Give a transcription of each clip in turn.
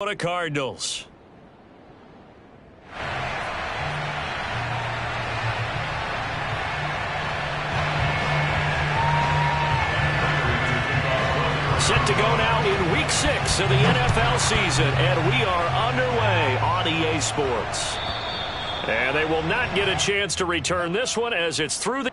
Cardinals. Set to go now in Week 6 of the NFL season, and we are underway on EA Sports. And they will not get a chance to return this one as it's through the...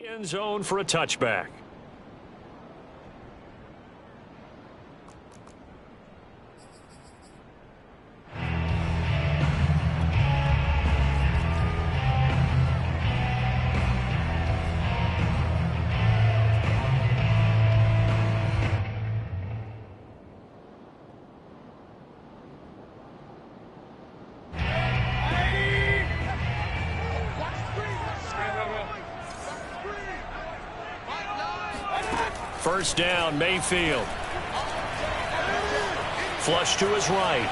end zone for a touchback. First down, Mayfield. Flush to his right.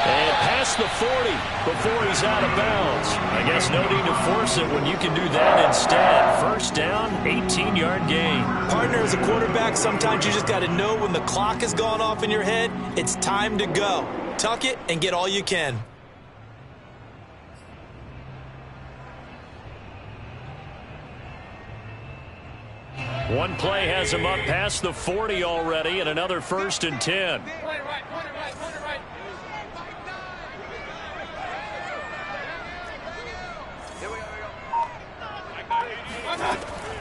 And past the 40 before he's out of bounds. I guess no need to force it when you can do that instead. First down, 18-yard gain. Partner, as a quarterback, sometimes you just got to know when the clock has gone off in your head, it's time to go. Tuck it and get all you can. One play has him up past the 40 already, and another 1st and 10.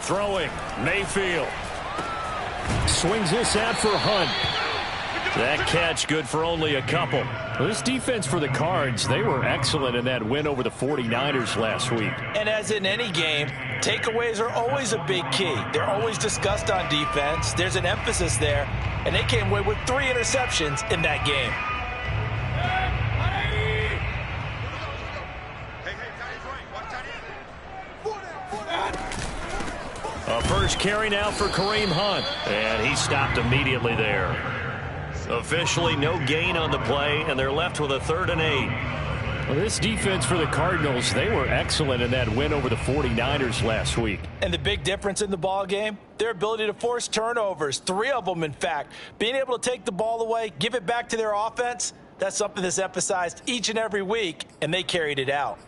Throwing, Mayfield. Swings this out for Hunt. That catch good for only a couple. This defense for the Cards, they were excellent in that win over the 49ers last week. And as in any game, takeaways are always a big key. They're always discussed on defense. There's an emphasis there, and they came away with 3 interceptions in that game. A first carry now for Kareem Hunt, and he stopped immediately there. Officially no gain on the play, and they're left with a 3rd and 8. Well, this defense for the Cardinals, they were excellent in that win over the 49ers last week. And the big difference in the ball game, their ability to force turnovers, 3 of them in fact. Being able to take the ball away, give it back to their offense, that's something that's emphasized each and every week, and they carried it out.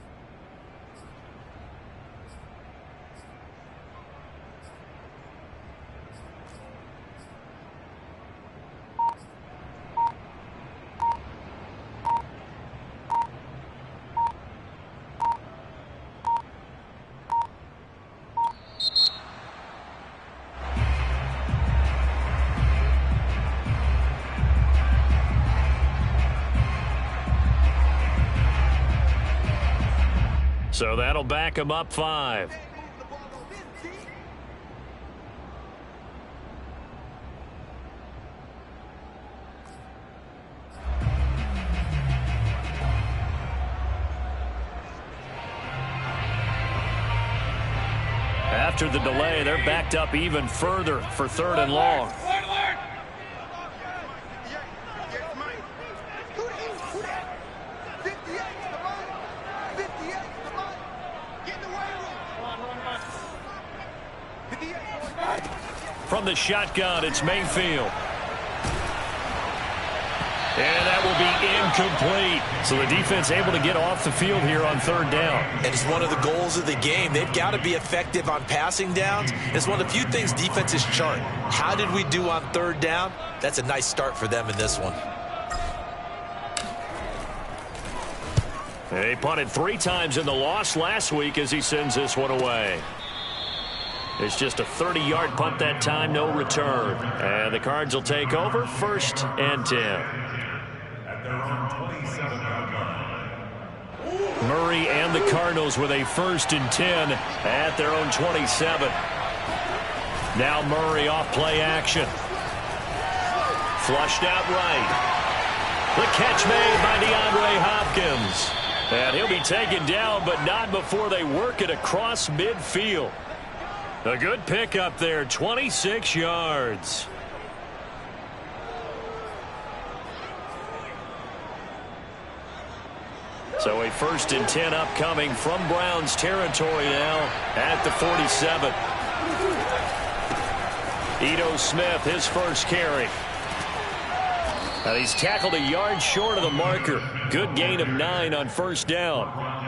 So that'll back him up 5. After the delay, they're backed up even further for 3rd and long. from the shotgun. It's Mayfield. And that will be incomplete. So the defense able to get off the field here on third down. And it's one of the goals of the game. They've got to be effective on passing downs. It's one of the few things defenses chart. How did we do on third down? That's a nice start for them in this one. They punted 3 times in the loss last week as he sends this one away. It's just a 30-yard punt that time, no return. And the Cards will take over, 1st and 10. Murray and the Cardinals with a 1st and 10 at their own 27. Now Murray off play action. Flushed out right. The catch made by DeAndre Hopkins. And he'll be taken down, but not before they work it across midfield. A good pickup there, 26 yards. So a 1st and 10 upcoming from Browns territory now at the 47. Ito Smith, his first carry. And he's tackled a yard short of the marker. Good gain of 9 on 1st down.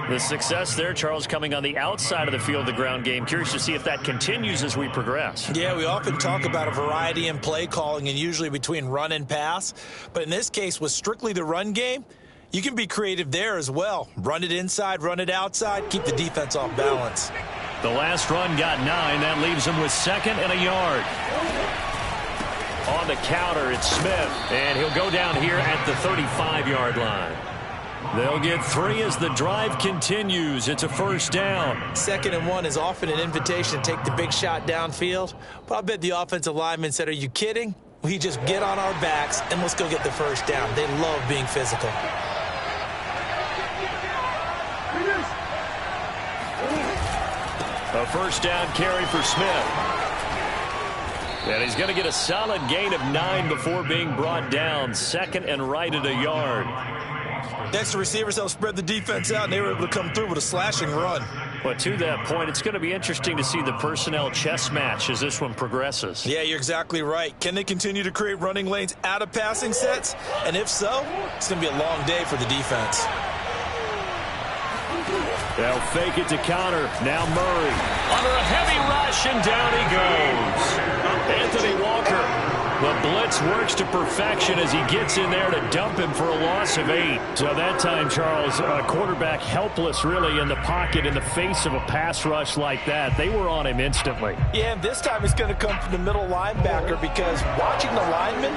The success there, Charles, coming on the outside of the field, the ground game. Curious to see if that continues as we progress. Yeah, we often talk about a variety in play calling and usually between run and pass. But in this case, with strictly the run game, you can be creative there as well. Run it inside, run it outside, keep the defense off balance. The last run got 9. That leaves him with 2nd and a yard. On the counter, it's Smith, and he'll go down here at the 35-yard line. They'll get 3 as the drive continues. It's a 1st down. 2nd and 1 is often an invitation to take the big shot downfield. But I bet the offensive lineman said, are you kidding? We just get on our backs, and let's go get the 1st down. They love being physical. A 1st down carry for Smith. And he's going to get a solid gain of 9 before being brought down. 2nd and right at a yard. Next, the receivers helped spread the defense out, and they were able to come through with a slashing run. But to that point, it's going to be interesting to see the personnel chess match as this one progresses. Yeah, you're exactly right. Can they continue to create running lanes out of passing sets? And if so, it's going to be a long day for the defense. They'll fake it to counter. Now Murray under a heavy rush, and down he goes. Anthony Walker. The blitz works to perfection as he gets in there to dump him for a loss of 8. So that time, Charles, a quarterback helpless really in the pocket in the face of a pass rush like that. They were on him instantly. Yeah, and this time it's going to come from the middle linebacker because watching the lineman,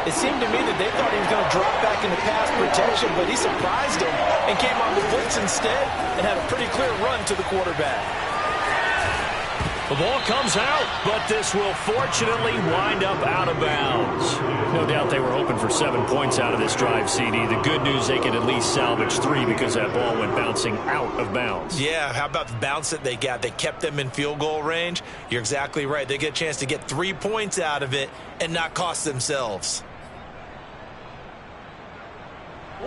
it seemed to me that they thought he was going to drop back into pass protection, but he surprised him and came on the blitz instead and had a pretty clear run to the quarterback. The ball comes out, but this will fortunately wind up out of bounds. No doubt they were hoping for 7 points out of this drive, CD. The good news, they can at least salvage 3 because that ball went bouncing out of bounds. Yeah, how about the bounce that they got? They kept them in field goal range. You're exactly right. They get a chance to get 3 points out of it and not cost themselves.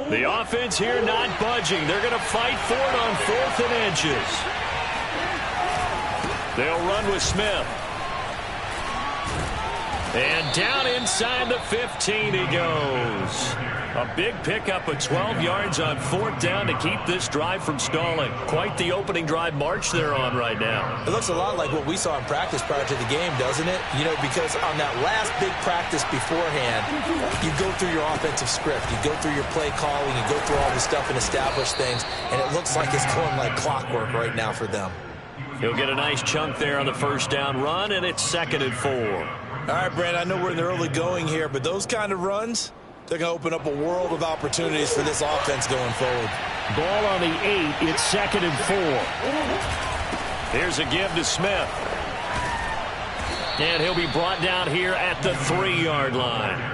The offense here not budging. They're going to fight for it on 4th and inches. They'll run with Smith. And down inside the 15 he goes. A big pickup of 12 yards on 4th down to keep this drive from stalling. Quite the opening drive march they're on right now. It looks a lot like what we saw in practice prior to the game, doesn't it? You know, because on that last big practice beforehand, you go through your offensive script. You go through your play calling. You go through all the stuff and establish things. And it looks like it's going like clockwork right now for them. He'll get a nice chunk there on the 1st down run, and it's 2nd and 4. All right, Brand, I know we're in the early going here, but those kind of runs, they're going to open up a world of opportunities for this offense going forward. Ball on the 8. It's 2nd and 4. Here's a give to Smith. And he'll be brought down here at the 3-yard line.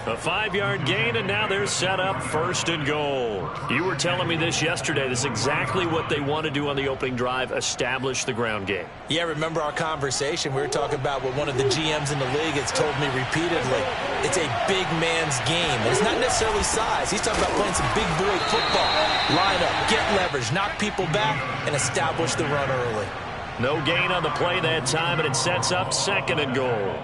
A 5-yard gain, and now they're set up 1st and goal. You were telling me this yesterday. This is exactly what they want to do on the opening drive, establish the ground game. Yeah, remember our conversation. We were talking about what one of the GMs in the league has told me repeatedly. It's a big man's game. It's not necessarily size. He's talking about playing some big boy football. Line up, get leverage, knock people back, and establish the run early. No gain on the play that time, and it sets up 2nd and goal.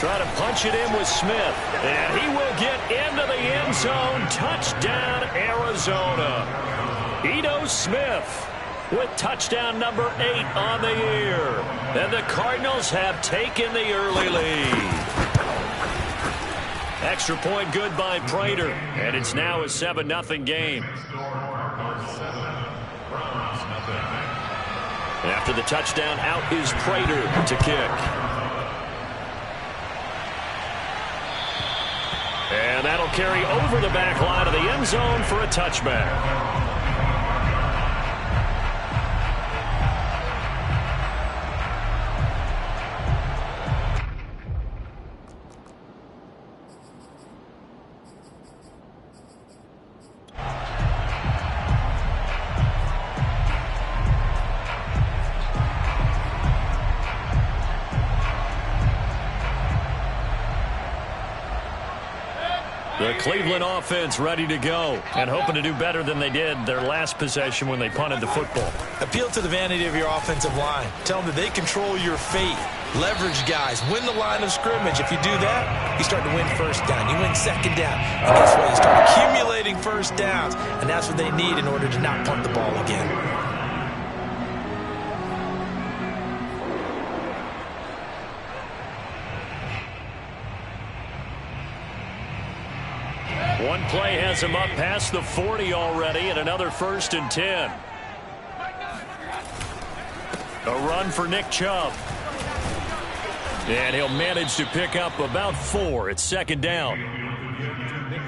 Try to punch it in with Smith. And he will get into the end zone. Touchdown, Arizona. Ito Smith with touchdown number 8 on the year. And the Cardinals have taken the early lead. Extra point good by Prater. And it's now a 7-0 game. After the touchdown, out is Prater to kick. And that'll carry over the back line of the end zone for a touchback. The Cleveland offense ready to go and hoping to do better than they did their last possession when they punted the football. Appeal to the vanity of your offensive line. Tell them that they control your fate. Leverage guys. Win the line of scrimmage. If you do that, you start to win first down. You win 2nd down. And guess what? You start accumulating first downs. And that's what they need in order to not punt the ball again. One play has him up past the 40 already, and another 1st and 10. A run for Nick Chubb. And he'll manage to pick up about 4. It's 2nd down.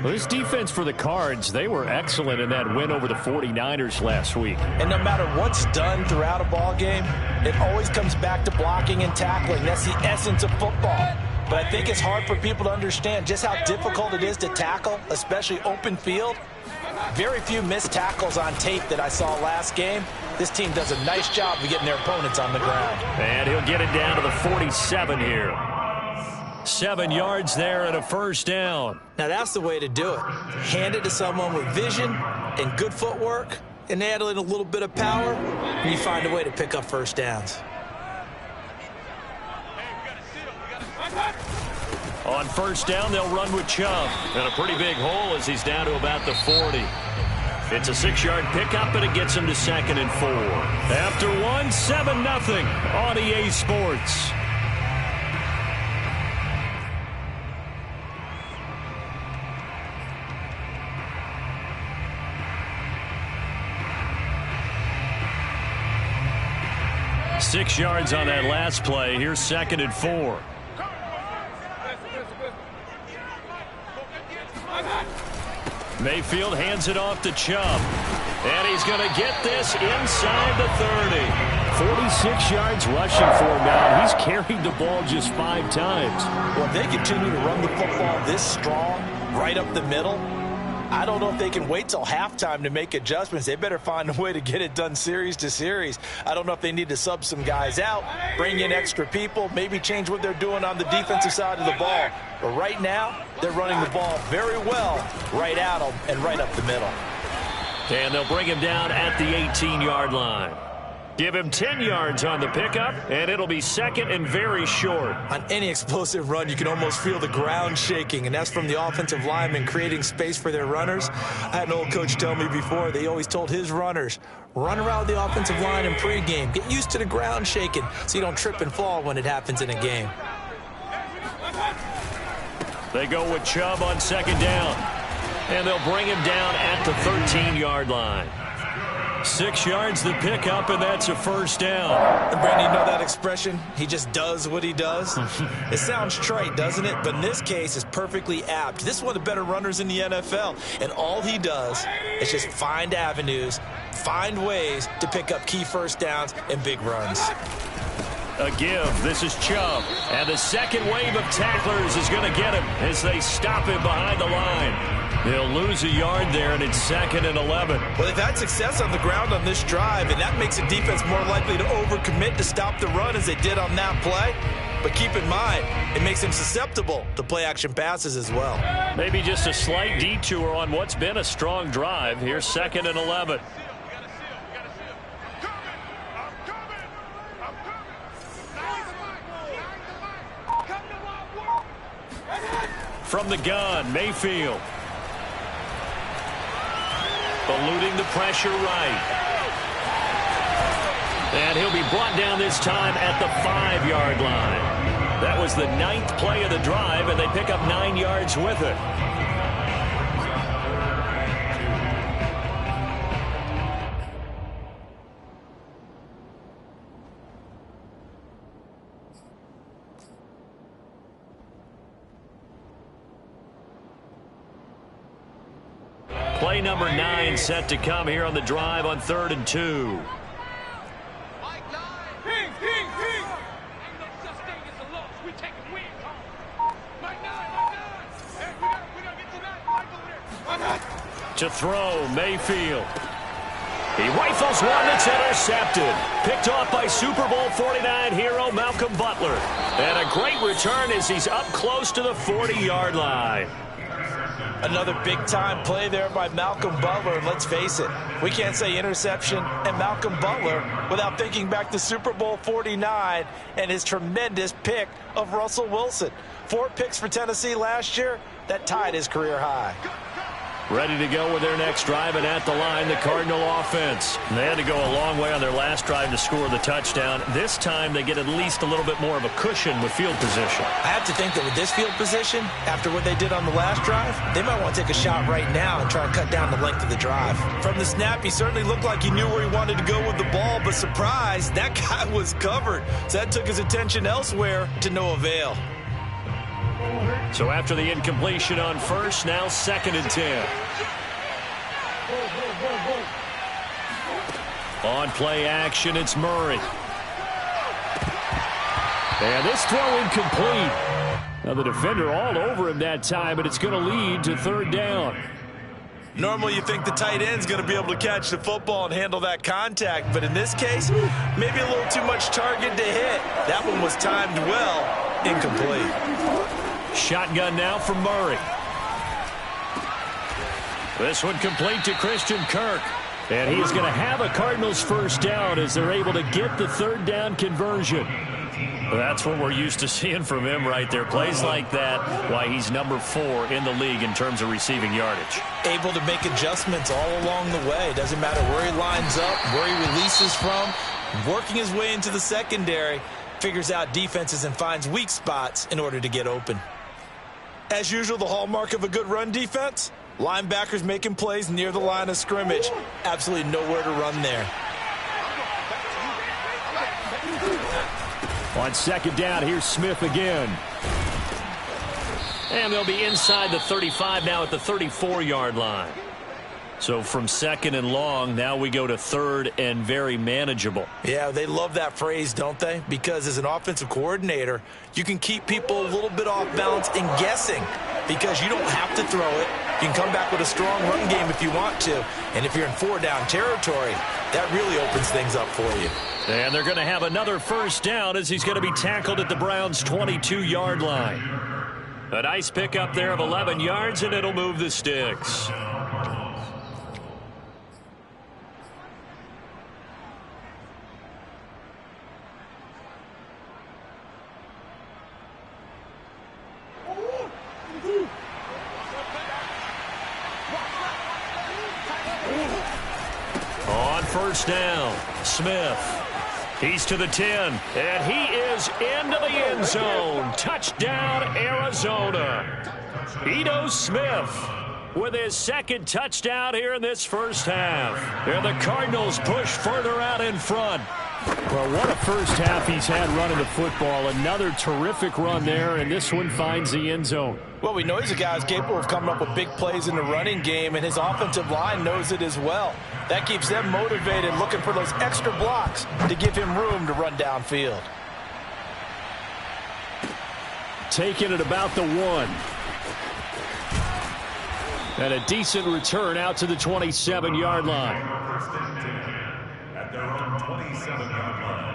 Well, this defense for the Cards, they were excellent in that win over the 49ers last week. And no matter what's done throughout a ball game, it always comes back to blocking and tackling. That's the essence of football. But I think it's hard for people to understand just how difficult it is to tackle, especially open field. Very few missed tackles on tape that I saw last game. This team does a nice job of getting their opponents on the ground. And he'll get it down to the 47 here. 7 yards there and a 1st down. Now that's the way to do it. Hand it to someone with vision and good footwork and add in a little bit of power, and you find a way to pick up first downs. On 1st down, they'll run with Chubb. And a pretty big hole as he's down to about the 40. It's a 6-yard pickup, and it gets him to 2nd and 4. After 1, 7-0 on EA Sports. Six yards on that last play. Here's 2nd and 4. Mayfield hands it off to Chubb. And he's going to get this inside the 30. 46 yards rushing for him now. He's carried the ball just 5 times. Well, if they continue to run the football this strong, right up the middle, I don't know if they can wait till halftime to make adjustments. They better find a way to get it done series to series. I don't know if they need to sub some guys out, bring in extra people, maybe change what they're doing on the defensive side of the ball. But right now, they're running the ball very well right at them and right up the middle. And they'll bring him down at the 18-yard line. Give him 10 yards on the pickup, and it'll be 2nd and very short. On any explosive run, you can almost feel the ground shaking, and that's from the offensive linemen creating space for their runners. I had an old coach tell me before, they always told his runners, run around the offensive line in pregame. Get used to the ground shaking so you don't trip and fall when it happens in a game. They go with Chubb on 2nd down, and they'll bring him down at the 13-yard line. 6 yards the pickup, and that's a 1st down. And Brandon, you know that expression? He just does what he does? It sounds trite, doesn't it? But in this case, it's perfectly apt. This is one of the better runners in the NFL, and all he does is just find avenues, find ways to pick up key first downs and big runs. A give. This is Chubb. And the second wave of tacklers is going to get him as they stop him behind the line. They'll lose a yard there, and it's 2nd and 11. Well, they've had success on the ground on this drive, and that makes the defense more likely to overcommit to stop the run as they did on that play. But keep in mind, it makes him susceptible to play-action passes as well. Maybe just a slight detour on what's been a strong drive. Here's 2nd and 11. From the gun, Mayfield. Eluding the pressure right. And he'll be brought down this time at the 5-yard line. That was the 9th play of the drive, and they pick up 9 yards with it. Play number 9 set to come here on the drive on 3rd and 2. To throw, Mayfield. He rifles one that's intercepted. Picked off by Super Bowl 49 hero Malcolm Butler. And a great return as he's up close to the 40-yard line. Another big-time play there by Malcolm Butler. And let's face it, we can't say interception and Malcolm Butler without thinking back to Super Bowl 49 and his tremendous pick of Russell Wilson. 4 picks for Tennessee last year. That tied his career high. Ready to go with their next drive, and at the line, the Cardinal offense. They had to go a long way on their last drive to score the touchdown. This time, they get at least a little bit more of a cushion with field position. I have to think that with this field position, after what they did on the last drive, they might want to take a shot right now and try and cut down the length of the drive. From the snap, he certainly looked like he knew where he wanted to go with the ball, but surprise, that guy was covered. So that took his attention elsewhere to no avail. So after the incompletion on first, now 2nd and 10. On play action, it's Murray. And this throw incomplete. Now the defender all over him that time, but it's going to lead to 3rd down. Normally you think the tight end's going to be able to catch the football and handle that contact, but in this case, maybe a little too much target to hit. That one was timed well, incomplete. Shotgun now from Murray. This one complete to Christian Kirk. And he's going to have a Cardinals 1st down as they're able to get the 3rd down conversion. That's what we're used to seeing from him right there. Plays like that, why he's number 4 in the league in terms of receiving yardage. Able to make adjustments all along the way. Doesn't matter where he lines up, where he releases from. Working his way into the secondary, figures out defenses and finds weak spots in order to get open. As usual, the hallmark of a good run defense, linebackers making plays near the line of scrimmage. Absolutely nowhere to run there. On 2nd down, here's Smith again. And they'll be inside the 35 now at the 34-yard line. So from 2nd and long, now we go to 3rd and very manageable. Yeah, they love that phrase, don't they? Because as an offensive coordinator, you can keep people a little bit off balance and guessing because you don't have to throw it. You can come back with a strong run game if you want to. And if you're in 4-down territory, that really opens things up for you. And they're going to have another 1st down as he's going to be tackled at the Browns' 22-yard line. A nice pickup there of 11 yards, and it'll move the sticks. On 1st down, Smith. He's to the 10, and he is into the end zone. Touchdown, Arizona. Ito Smith with his 2nd touchdown here in this 1st half. And the Cardinals push further out in front. Well, what a 1st half he's had running the football. Another terrific run there, and this one finds the end zone. Well, we know he's a guy who's capable of coming up with big plays in the running game, and his offensive line knows it as well. That keeps them motivated, looking for those extra blocks to give him room to run downfield. Taking it about the 1. And a decent return out to the 27-yard line. At their own 27-yard line.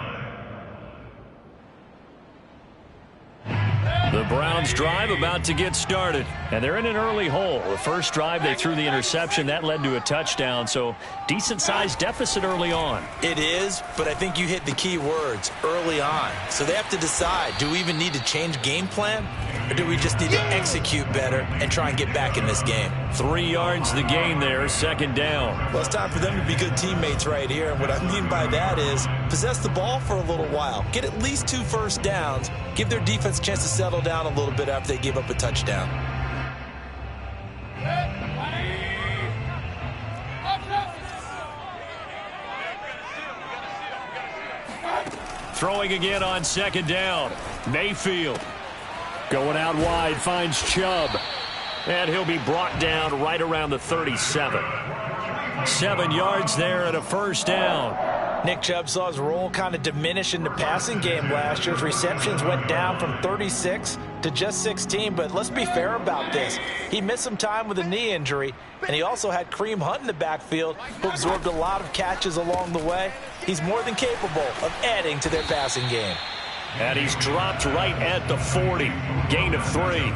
The Browns drive about to get started, and they're in an early hole. The first drive, they threw the interception. That led to a touchdown, so decent-sized deficit early on. It is, but I think you hit the key words, early on. So they have to decide, do we even need to change game plan, or do we just need to execute better and try and get back in this game? 3 yards the gain there, second down. Well, it's time for them to be good teammates right here, and what I mean by that is possess the ball for a little while, get at least 2 first downs, give their defense a chance to settle down a little bit after they give up a touchdown. Throwing again on second down. Mayfield going out wide, finds Chubb. And he'll be brought down right around the 37. 7 yards there and a first down. Nick Chubb saw his role kind of diminish in the passing game last year. His receptions went down from 36 to just 16, but let's be fair about this. He missed some time with a knee injury, and he also had Kareem Hunt in the backfield, who absorbed a lot of catches along the way. He's more than capable of adding to their passing game. And he's dropped right at the 40. Gain of 3.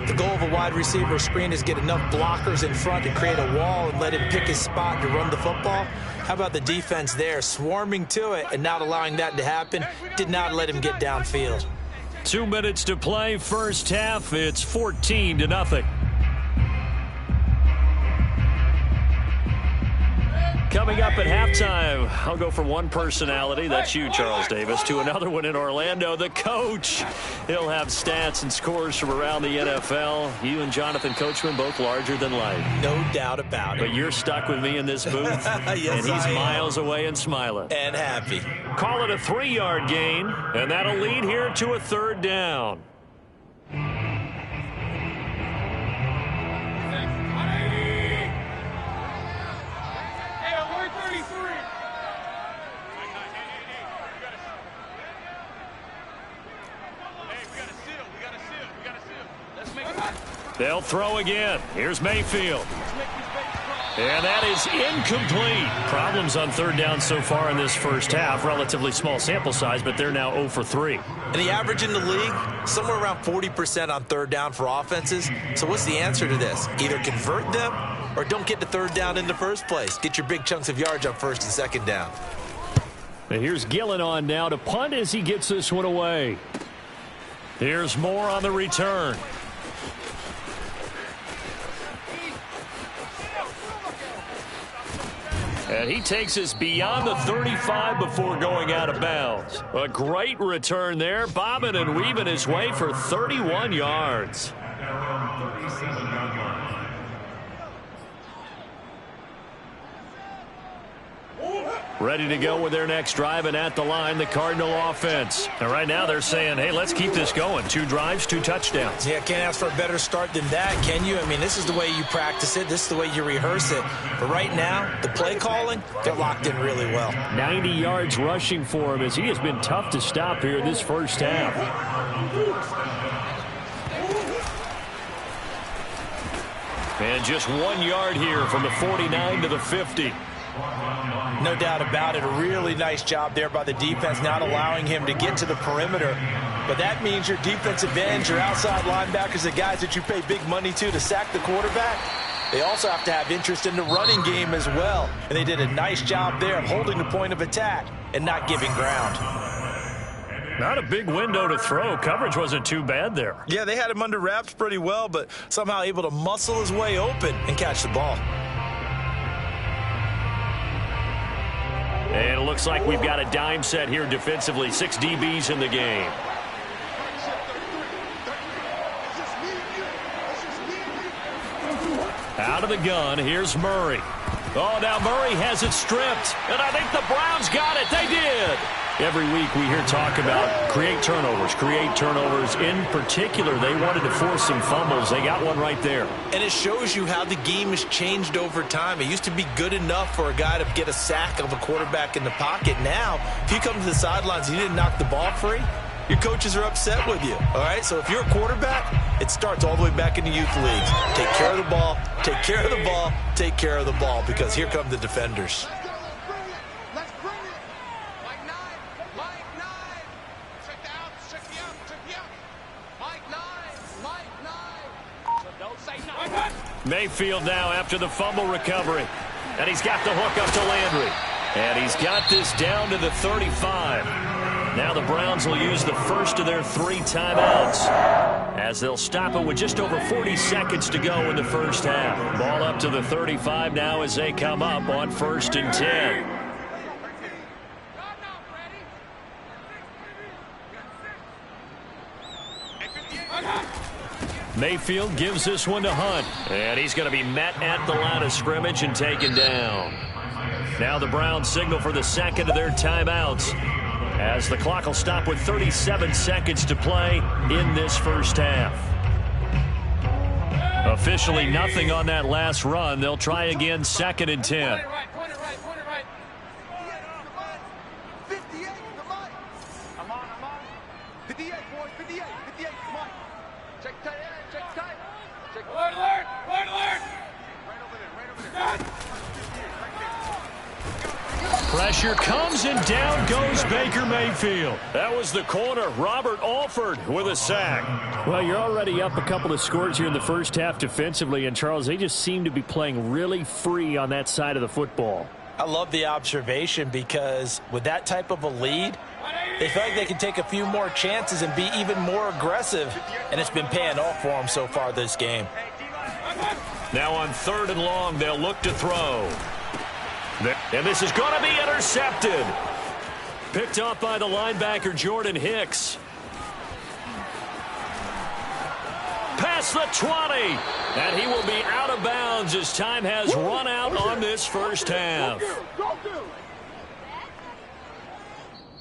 The goal of a wide receiver screen is get enough blockers in front to create a wall and let him pick his spot to run the football. How about the defense there, swarming to it and not allowing that to happen? Did not let him get downfield. 2 minutes to play, first half. It's 14-0. Coming up at halftime, I'll go from one personality, that's you, Charles Davis, to another one in Orlando, the coach. He'll have stats and scores from around the NFL. You and Jonathan Coachman, both larger than life. No doubt about it. But you're stuck with me in this booth, Yes, and he's miles away and smiling. And happy. Call it a 3-yard gain, and that'll lead here to a third down. They'll throw again. Here's Mayfield. And that is incomplete. Problems on third down so far in this first half. Relatively small sample size, but they're now 0 for 3. And the average in the league, somewhere around 40% on third down for offenses. So what's the answer to this? Either convert them or don't get the third down in the first place. Get your big chunks of yards on first and second down. And here's Gillen on now to punt as he gets this one away. Here's Moore on the return. And he takes us beyond the 35 before going out of bounds. A great return there, bobbing and weaving his way for 31 yards. Ready to go with their next drive, and at the line, the Cardinal offense. And right now they're saying, hey, let's keep this going. 2 drives, 2 touchdowns. Yeah, can't ask for a better start than that, can you? I mean, this is the way you practice it. This is the way you rehearse it. But right now, the play calling, they're locked in really well. 90 yards rushing for him as he has been tough to stop here in this first half. And just 1 yard here from the 49 to the 50. No doubt about it. A really nice job there by the defense, not allowing him to get to the perimeter. But that means your defensive ends, your outside linebackers, the guys that you pay big money to sack the quarterback, they also have to have interest in the running game as well. And they did a nice job there of holding the point of attack and not giving ground. Not a big window to throw. Coverage wasn't too bad there. Yeah, they had him under wraps pretty well, but somehow able to muscle his way open and catch the ball. And it looks like we've got a dime set here defensively. 6 DBs in the game. Out of the gun, here's Murray. Oh, now Murray has it stripped. And I think the Browns got it. They did. Every week we hear talk about create turnovers. In particular, they wanted to force some fumbles. They got one right there. And it shows you how the game has changed over time. It used to be good enough for a guy to get a sack of a quarterback in the pocket. Now, if you come to the sidelines and you didn't knock the ball free, your coaches are upset with you. All right? So if you're a quarterback, it starts all the way back in the youth leagues. Take care of the ball, take care of the ball, take care of the ball, because here come the defenders. Mayfield now after the fumble recovery. And he's got the hook up to Landry. And he's got this down to the 35. Now the Browns will use the first of their 3 timeouts as they'll stop it with just over 40 seconds to go in the first half. Ball up to the 35 now as they come up on 1st and 10. Mayfield gives this one to Hunt. And he's going to be met at the line of scrimmage and taken down. Now the Browns signal for the second of their timeouts as the clock will stop with 37 seconds to play in this first half. Officially nothing on that last run. They'll try again 2nd and 10. Pressure comes and down goes Baker Mayfield. That was the corner, Robert Alford, with a sack. Well, you're already up a couple of scores here in the first half defensively, and Charles, they just seem to be playing really free on that side of the football. I love the observation because with that type of a lead, they feel like they can take a few more chances and be even more aggressive, and it's been paying off for them so far this game. Now on 3rd and long, they'll look to throw. And this is going to be intercepted. Picked off by the linebacker, Jordan Hicks. Past the 20. And he will be out of bounds as time has run out on this first half.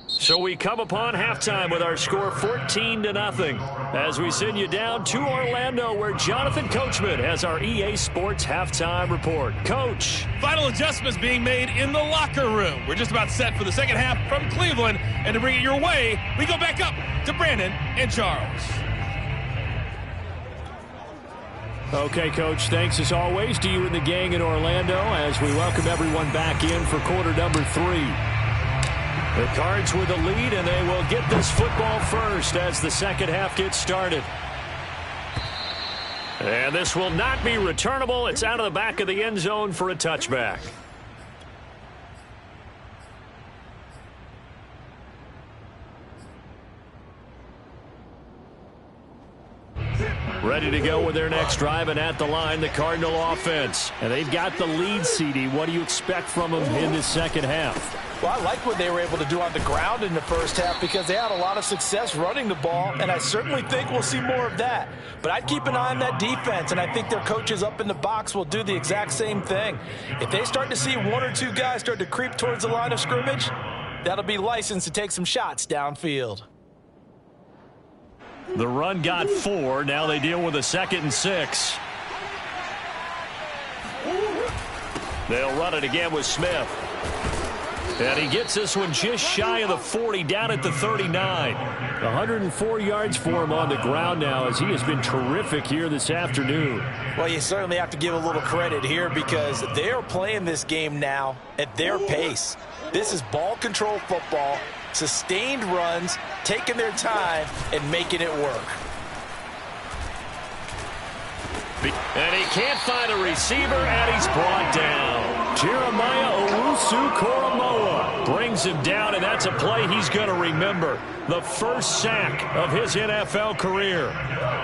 So we come upon halftime with our score 14-0 as we send you down to Orlando where Jonathan Coachman has our EA Sports halftime report. Coach. Final adjustments being made in the locker room. We're just about set for the second half from Cleveland. And to bring it your way, we go back up to Brandon and Charles. Okay, Coach, thanks as always to you and the gang in Orlando as we welcome everyone back in for quarter number 3. The Cards with the lead, and they will get this football first as the second half gets started. And this will not be returnable. It's out of the back of the end zone for a touchback. Ready to go with their next drive, and at the line, the Cardinal offense. And they've got the lead, CD. What do you expect from them in this second half? Well, I like what they were able to do on the ground in the first half because they had a lot of success running the ball, and I certainly think we'll see more of that. But I'd keep an eye on that defense, and I think their coaches up in the box will do the exact same thing. If they start to see 1 or 2 guys start to creep towards the line of scrimmage, that'll be licensed to take some shots downfield. The run got 4. Now they deal with a 2nd and 6. They'll run it again with Smith. And he gets this one just shy of the 40, down at the 39. 104 yards for him on the ground now as he has been terrific here this afternoon. Well, you certainly have to give a little credit here because they are playing this game now at their pace. This is ball control football, sustained runs, taking their time, and making it work. And he can't find a receiver, and he's brought down. Jeremiah Owusu-Koramoah brings him down, and that's a play he's going to remember. The first sack of his NFL career.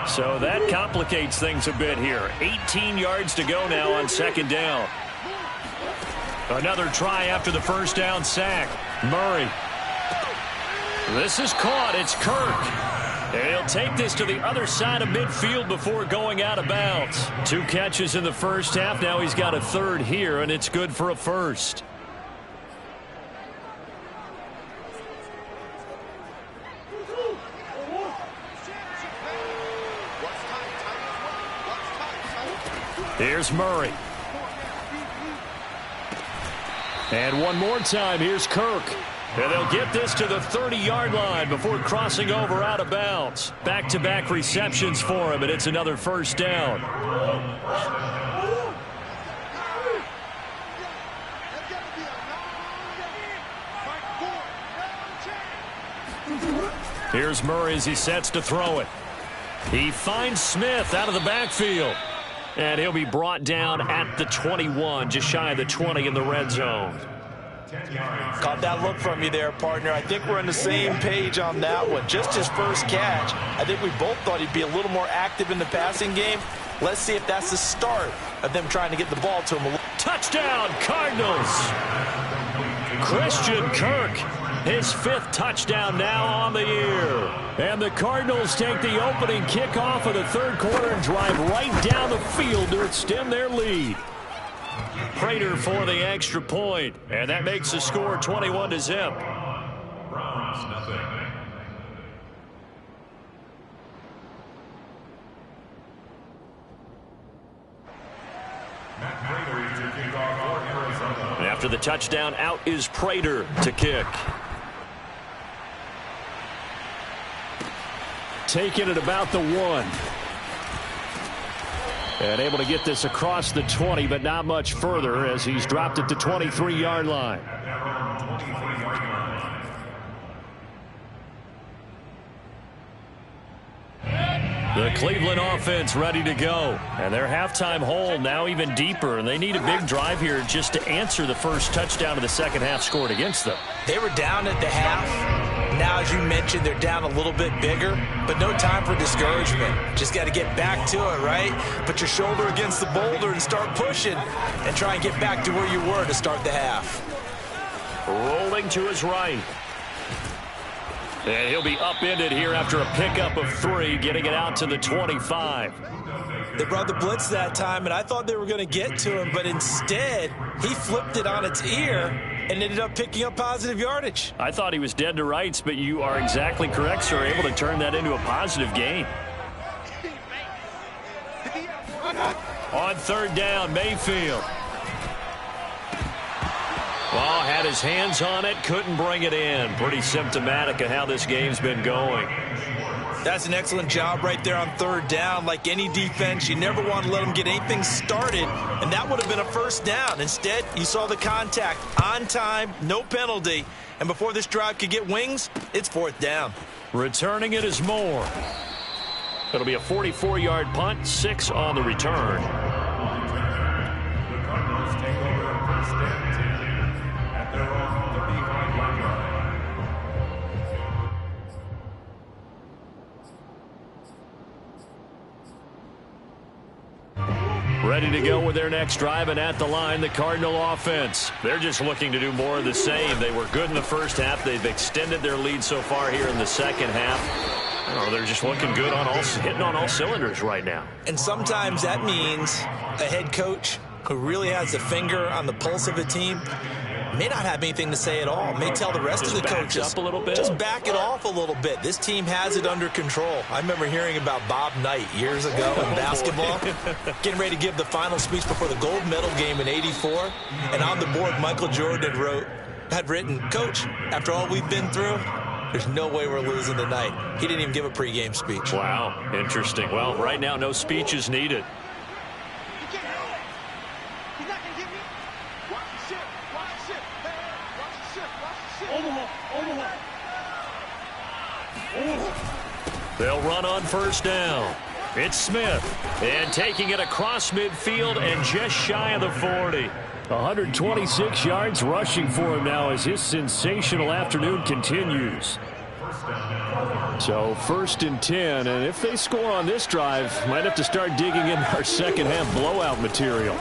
So that complicates things a bit here. 18 yards to go now on 2nd down. Another try after the first down sack. Murray. This is caught. It's Kirk. And he'll take this to the other side of midfield before going out of bounds. 2 catches in the first half. Now he's got a 3rd here, and it's good for a first. Here's Murray. And one more time, here's Kirk. And they'll get this to the 30-yard line before crossing over out of bounds. Back-to-back receptions for him, and it's another first down. Here's Murray as he sets to throw it. He finds Smith out of the backfield. And he'll be brought down at the 21, just shy of the 20 in the red zone. Caught that look from you there, partner. I think we're on the same page on that one. Just his first catch. I think we both thought he'd be a little more active in the passing game. Let's see if that's the start of them trying to get the ball to him. Touchdown, Cardinals. Christian Kirk, his 5th touchdown now on the year. And the Cardinals take the opening kickoff of the 3rd quarter and drive right down the field to extend their lead. Prater for the extra point, and that makes the score 21-0. Browns, nothing. After the touchdown, out is Prater to kick. Taking it about the 1. And able to get this across the 20, but not much further as he's dropped at the 23-yard line. The Cleveland offense ready to go. And their halftime hole now even deeper. And they need a big drive here just to answer the first touchdown of the second half scored against them. They were down at the half. Now, as you mentioned, they're down a little bit bigger, but no time for discouragement. Just got to get back to it, right? Put your shoulder against the boulder and start pushing and try and get back to where you were to start the half. Rolling to his right. And he'll be upended here after a pickup of 3, getting it out to the 25. They brought the blitz that time, and I thought they were going to get to him, but instead, he flipped it on its ear and ended up picking up positive yardage. I thought he was dead to rights, but you are exactly correct, sir. Able to turn that into a positive gain. On 3rd down, Mayfield. Well, had his hands on it, couldn't bring it in. Pretty symptomatic of how this game's been going. That's an excellent job right there on 3rd down. Like any defense, you never want to let them get anything started, and that would have been a first down. Instead, you saw the contact on time, no penalty, and before this drive could get wings, it's 4th down. Returning it is Moore. It'll be a 44-yard punt, 6 on the return. The Cardinals take over first and 10 at their own 35-yard line. Ready to go with their next drive, and at the line, the Cardinal offense. They're just looking to do more of the same. They were good in the first half. They've extended their lead so far here in the second half. Oh, they're just looking good on hitting on all cylinders right now. And sometimes that means a head coach who really has a finger on the pulse of a team may not have anything to say at all. May tell the rest of the coaches, up a little bit. Just back it off a little bit. This team has it under control. I remember hearing about Bob Knight years ago in basketball, getting ready to give the final speech before the gold medal game in '84. And on the board, Michael Jordan had written, "Coach, after all we've been through, there's no way we're losing tonight." He didn't even give a pregame speech. Wow, interesting. Well, right now, no speech is needed. They'll run on first down. It's Smith, and taking it across midfield and just shy of the 40. 126 yards rushing for him now as his sensational afternoon continues. So 1st and 10, and if they score on this drive, might have to start digging in our second half blowout material.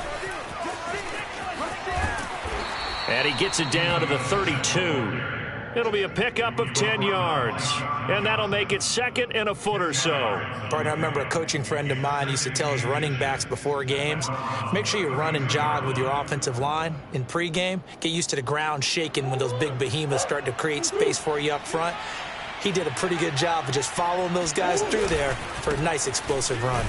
And he gets it down to the 32. It'll be a pickup of 10 yards, and that'll make it 2nd and a foot or so. Partner, I remember a coaching friend of mine used to tell his running backs before games, make sure you run and jog with your offensive line in pregame. Get used to the ground shaking when those big behemoths start to create space for you up front. He did a pretty good job of just following those guys through there for a nice explosive run.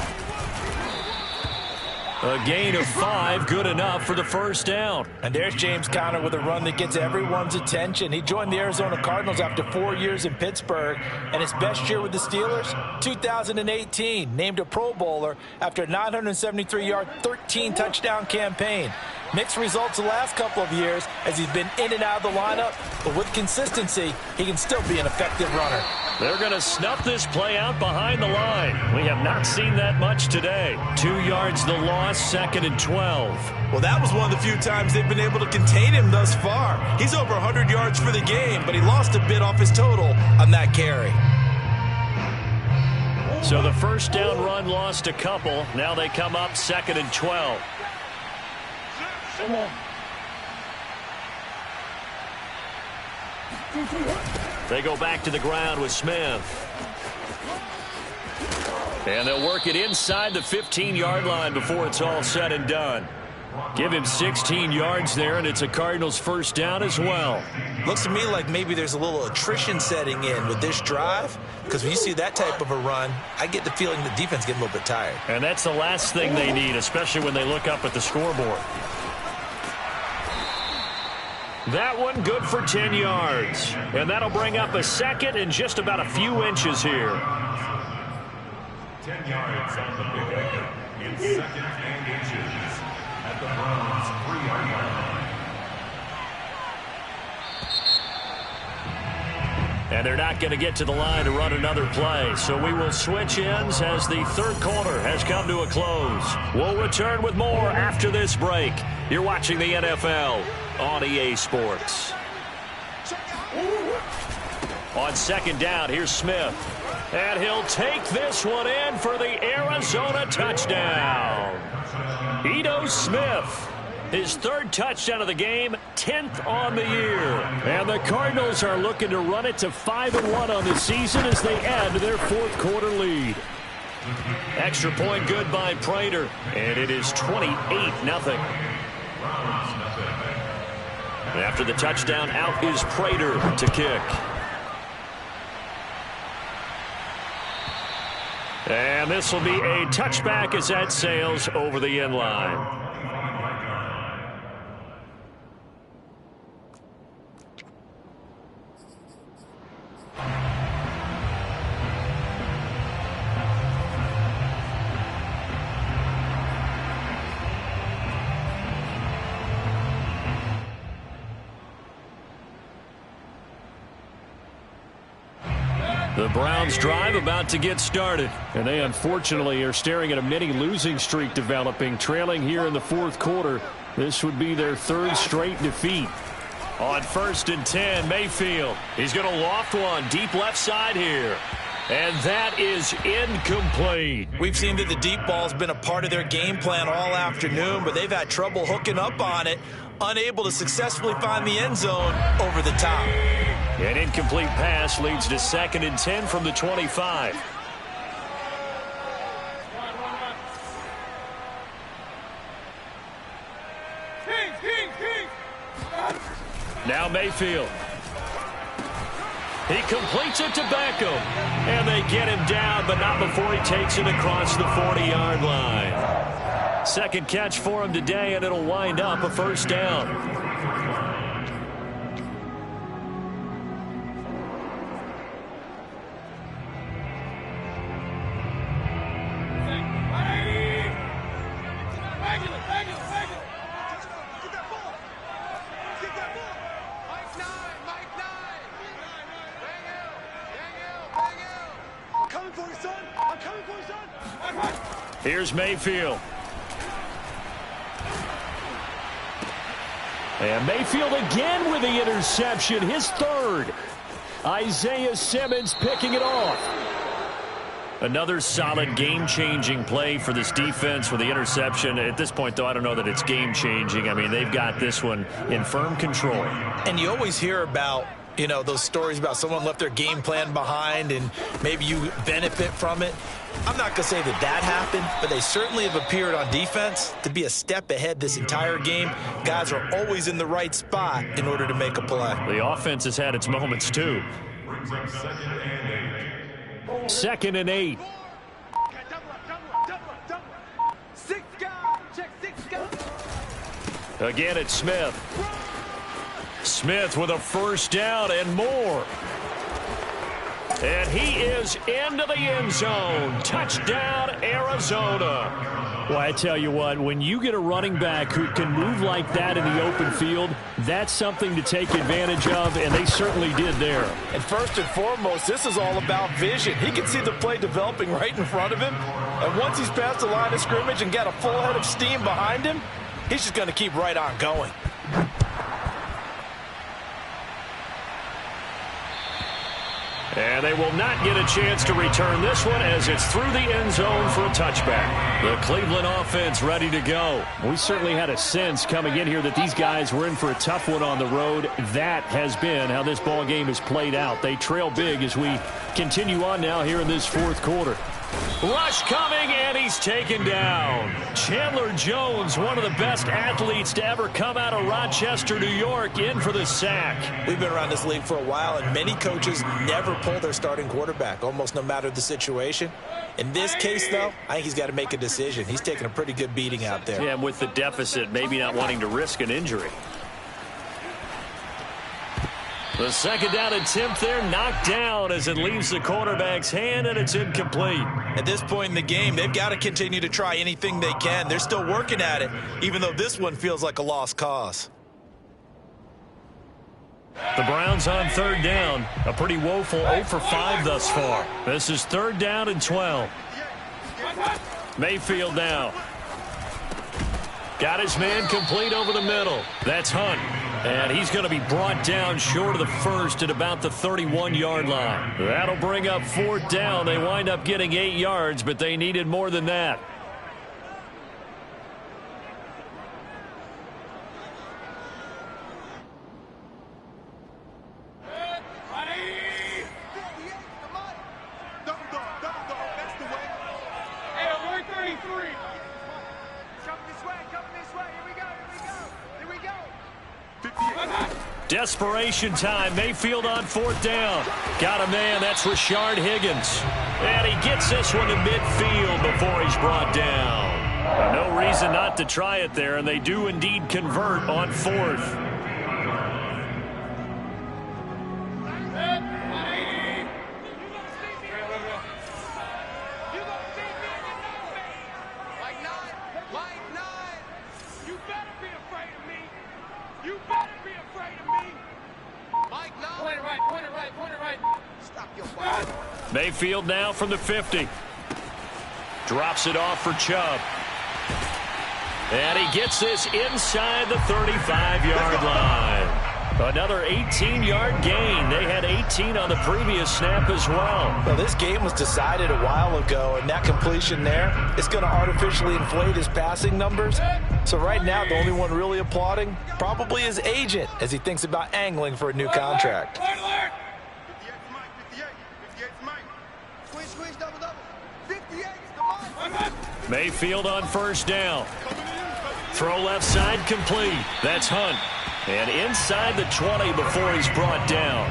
A gain of 5, good enough for the first down. And there's James Conner with a run that gets everyone's attention. He joined the Arizona Cardinals after 4 years in Pittsburgh, and his best year with the Steelers, 2018, named a Pro Bowler after a 973-yard, 13-touchdown campaign. Mixed results the last couple of years as he's been in and out of the lineup, but with consistency, he can still be an effective runner. They're going to snuff this play out behind the line. We have not seen that much today. 2 yards the loss, 2nd and 12. Well, that was one of the few times they've been able to contain him thus far. He's over 100 yards for the game, but he lost a bit off his total on that carry. So the first down run lost a couple. Now they come up 2nd and 12. They go back to the ground with Smith. And they'll work it inside the 15-yard line before it's all said and done. Give him 16 yards there, and it's a Cardinals first down as well. Looks to me like maybe there's a little attrition setting in with this drive, because when you see that type of a run, I get the feeling the defense getting a little bit tired. And that's the last thing they need, especially when they look up at the scoreboard. That one good for 10 yards. And that'll bring up a second and just about a few inches here. 10 yards on the pickup. In 2nd and inches at the Browns' 3-yard line. And they're not going to get to the line to run another play. So we will switch ends as the third quarter has come to a close. We'll return with more after this break. You're watching the NFL on EA Sports. On 2nd down, here's Smith. And he'll take this one in for the Arizona touchdown. Ito Smith, his 3rd touchdown of the game, 10th on the year. And the Cardinals are looking to run it to 5-1 on the season as they add to their 4th quarter lead. Extra point good by Prater, and it is 28-0. After the touchdown, out is Prater to kick. And this will be a touchback as that sails over the end line. The Browns drive about to get started, and they unfortunately are staring at a mini losing streak developing, trailing here in the 4th quarter. This would be their 3rd straight defeat. On 1st and 10, Mayfield. He's going to loft one deep left side here. And that is incomplete. We've seen that the deep ball's been a part of their game plan all afternoon, but they've had trouble hooking up on it, unable to successfully find the end zone over the top. An incomplete pass leads to 2nd and 10 from the 25. Now Mayfield. He completes it to Beckham. And they get him down, but not before he takes it across the 40-yard line. 2nd catch for him today, and it'll wind up a first down. Here's Mayfield. And Mayfield again with the interception, his 3rd. Isaiah Simmons picking it off. Another solid game-changing play for this defense with the interception. At this point, though, I don't know that it's game-changing. I mean, they've got this one in firm control. And you always hear about, you know, those stories about someone left their game plan behind and maybe you benefit from it. I'm not going to say that that happened, but they certainly have appeared on defense to be a step ahead this entire game. Guys are always in the right spot in order to make a play. The offense has had its moments, too. 2nd and 8. Again, it's Smith. Smith with a first down and more. And he is into the end zone. Touchdown, Arizona. Well, I tell you what, when you get a running back who can move like that in the open field, that's something to take advantage of, and they certainly did there. And first and foremost, this is all about vision. He can see the play developing right in front of him, and once he's past the line of scrimmage and got a full head of steam behind him, he's just going to keep right on going. And they will not get a chance to return this one as it's through the end zone for a touchback. The Cleveland offense ready to go. We certainly had a sense coming in here that these guys were in for a tough one on the road. That has been how this ball game has played out. They trail big as we continue on now here in this fourth quarter. Rush coming, and he's taken down. Chandler Jones, one of the best athletes to ever come out of Rochester, New York, in for the sack. We've been around this league for a while, and many coaches never pull their starting quarterback, almost no matter the situation. In this case, though, I think he's got to make a decision. He's taking a pretty good beating out there. Yeah, and with the deficit, maybe not wanting to risk an injury. The second down attempt there knocked down as it leaves the quarterback's hand, and it's incomplete. At this point in the game, they've got to continue to try anything they can. They're still working at it, even though this one feels like a lost cause. The Browns on third down. A pretty woeful 0 for 5 thus far. This is third down and 12. Mayfield now. Got his man complete over the middle. That's Hunt. And he's going to be brought down short of the first at about the 31-yard line. That'll bring up fourth down. They wind up getting 8 yards, but they needed more than that. Desperation time. Mayfield on fourth down. Got a man. That's Rashard Higgins. And he gets this one to midfield before he's brought down. No reason not to try it there, and they do indeed convert on fourth. Mayfield now from the 50. Drops it off for Chubb. And he gets this inside the 35-yard line. Another 18-yard gain. They had 18 on the previous snap as well. Well, this game was decided a while ago, and that completion there is going to artificially inflate his passing numbers. So right now, the only one really applauding probably his agent as he thinks about angling for a new contract. Mayfield on first down. Throw left side complete. That's Hunt. And inside the 20 before he's brought down.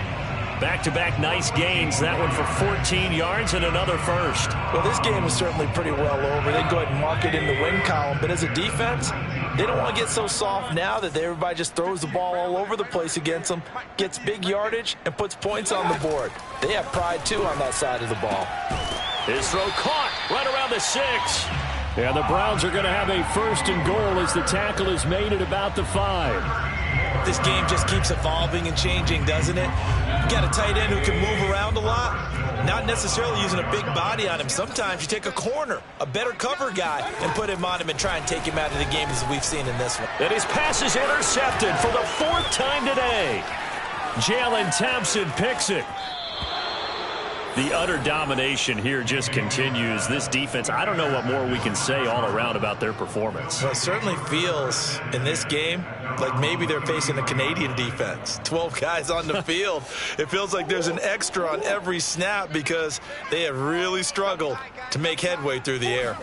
Back-to-back nice gains. That one for 14 yards and another first. Well, this game is certainly pretty well over. They'd go ahead and mark it in the win column. But as a defense, they don't want to get so soft now that everybody just throws the ball all over the place against them, gets big yardage, and puts points on the board. They have pride, too, on that side of the ball. His throw caught right around the 6. And the Browns are going to have a first and goal as the tackle is made at about the 5. This game just keeps evolving and changing, doesn't it? You got a tight end who can move around a lot, not necessarily using a big body on him. Sometimes you take a corner, a better cover guy, and put him on him and try and take him out of the game as we've seen in this one. And his pass is intercepted for the 4th time today. Jalen Thompson picks it. The utter domination here just continues. This defense, I don't know what more we can say all around about their performance. Well, it certainly feels in this game like maybe they're facing a Canadian defense. 12 guys on the field. It feels like there's an extra on every snap because they have really struggled to make headway through the air.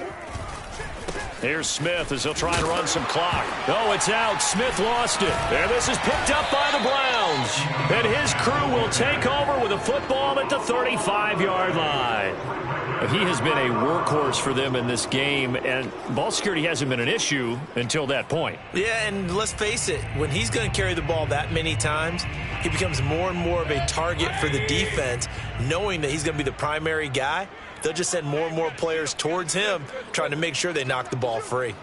Here's Smith as he'll try to run some clock. Oh, it's out. Smith lost it. And this is picked up by the Browns. And his crew will take over with a football at the 35-yard line. He has been a workhorse for them in this game, and ball security hasn't been an issue until that point. Yeah, and let's face it, when he's going to carry the ball that many times, he becomes more and more of a target for the defense, knowing that he's going to be the primary guy. They'll just send more and more players towards him, trying to make sure they knock the ball free.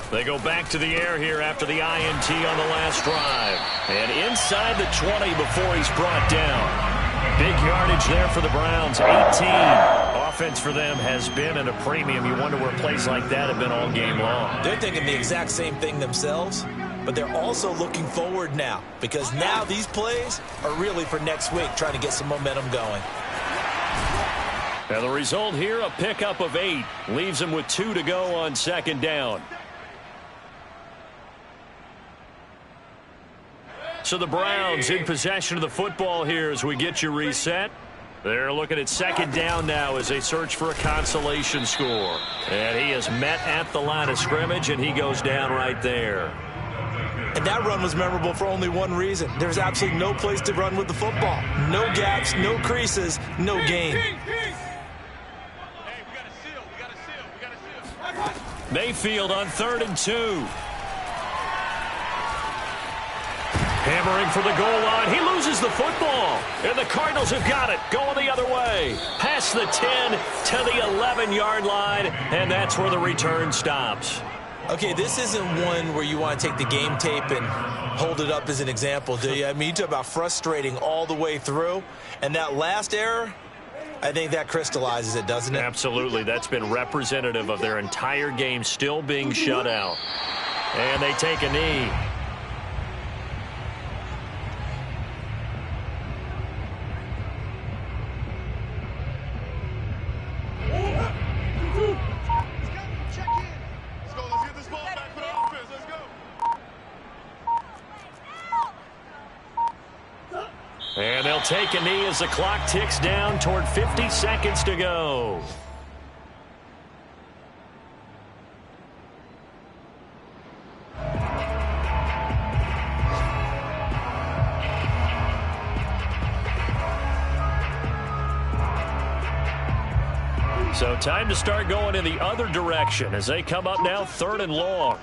They go back to the air here after the INT on the last drive. And inside the 20 before he's brought down. Big yardage there for the Browns, 18. Offense for them has been at a premium. You wonder where plays like that have been all game long. They're thinking the exact same thing themselves, but they're also looking forward now, because now these plays are really for next week, trying to get some momentum going. And the result here, a pickup of 8. Leaves them with 2 to go on second down. So the Browns in possession of the football here as we get you reset. They're looking at second down now as they search for a consolation score. And he is met at the line of scrimmage, and he goes down right there. And that run was memorable for only one reason. There's absolutely no place to run with the football. No gaps, no creases, no gain. Mayfield on 3rd and 2. Hammering for the goal line. He loses the football. And the Cardinals have got it. Going the other way. Past the 10 to the 11-yard line. And that's where the return stops. Okay, this isn't one where you want to take the game tape and hold it up as an example, do you? I mean, you talk about frustrating all the way through. And that last error, I think that crystallizes it, doesn't it? Absolutely. That's been representative of their entire game still being shut out. And they take a knee. And they'll take a knee as the clock ticks down toward 50 seconds to go. So time to start going in the other direction as they come up now 3rd and long.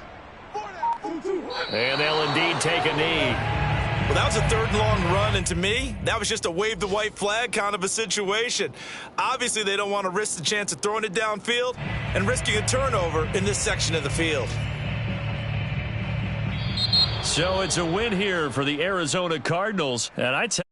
And they'll indeed take a knee. Well, that was a 3rd and long run, and to me, that was just a wave the white flag kind of a situation. Obviously, they don't want to risk the chance of throwing it downfield and risking a turnover in this section of the field. So it's a win here for the Arizona Cardinals, and I tell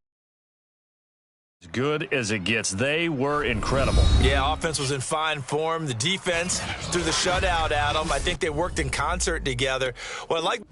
you, as good as it gets. They were incredible. Yeah, offense was in fine form. The defense threw the shutout at them. I think they worked in concert together. What I like